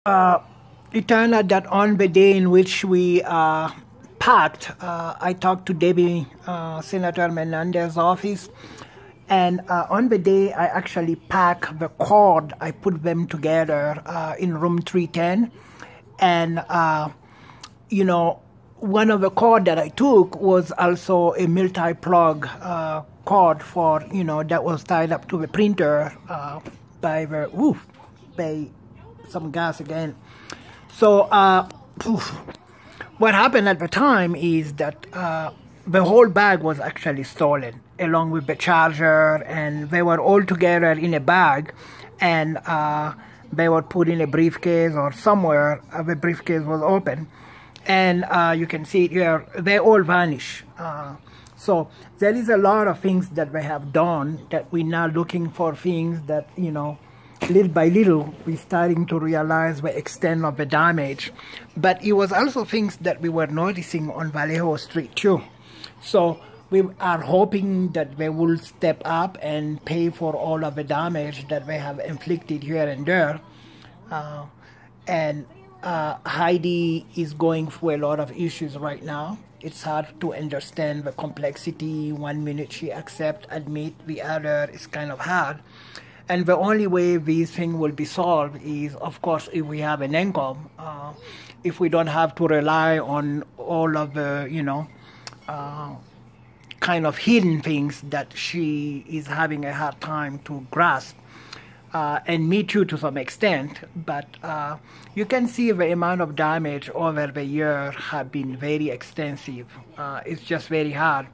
Uh, it turned out that on the day in which we packed, I talked to Debbie, Senator Menendez's office, and on the day I actually packed the cord. I put them together in room 310, and you know, one of the cord that I took was also a multi-plug cord for, that was tied up to the printer by some gas again. So what happened at the time is that the whole bag was actually stolen, along with the charger, and they were all together in a bag, and they were put in a briefcase or somewhere. The briefcase was open, and you can see it here, they all vanish. So there is a lot of things that they have done that we're now looking for, things that, little by little, we're starting to realize the extent of the damage. But it was also things that we were noticing on Vallejo Street too. So we are hoping that they will step up and pay for all of the damage that they have inflicted here and there. Heidi is going through a lot of issues right now. It's hard to understand the complexity. 1 minute she accepts, admit, the other is kind of hard. And the only way this thing will be solved is, of course, if we have an income, if we don't have to rely on all of the, kind of hidden things that she is having a hard time to grasp. And me too, to some extent, but you can see the amount of damage over the year have been very extensive. It's just very hard.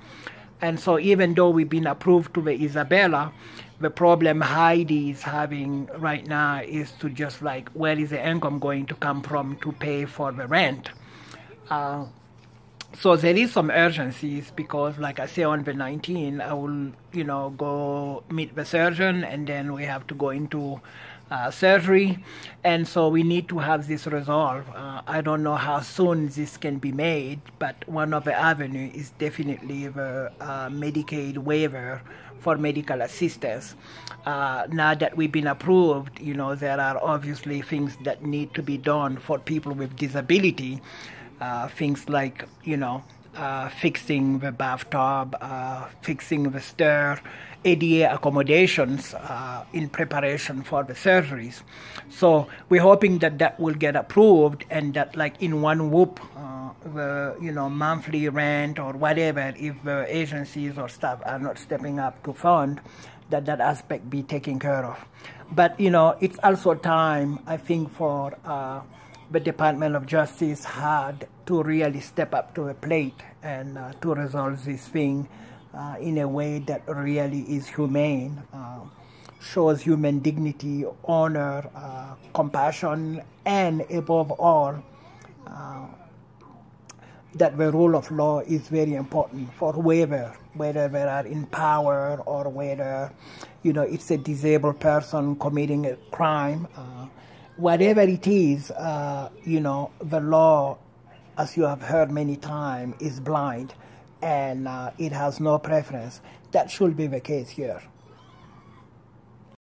And so even though we've been approved to the Isabella, the problem Heidi is having right now is to just like, where is the income going to come from to pay for the rent? So there is some urgencies, because like I say, on the 19th, I will, go meet the surgeon, and then we have to go into surgery. And so we need to have this resolved. I don't know how soon this can be made, but one of the avenues is definitely the Medicaid waiver for medical assistance. Now that we've been approved, there are obviously things that need to be done for people with disability. Things like, fixing the bathtub, fixing the stair, ADA accommodations in preparation for the surgeries. So we're hoping that that will get approved, and that like in one whoop, the monthly rent or whatever, if the agencies or staff are not stepping up to fund, that aspect be taken care of. But it's also time, I think, for the Department of Justice had to really step up to the plate and to resolve this thing in a way that really is humane, shows human dignity, honor, compassion, and above all, that the rule of law is very important for whether they are in power or whether, it's a disabled person committing a crime. Whatever it is, the law, as you have heard many times, is blind, and it has no preference. That should be the case here.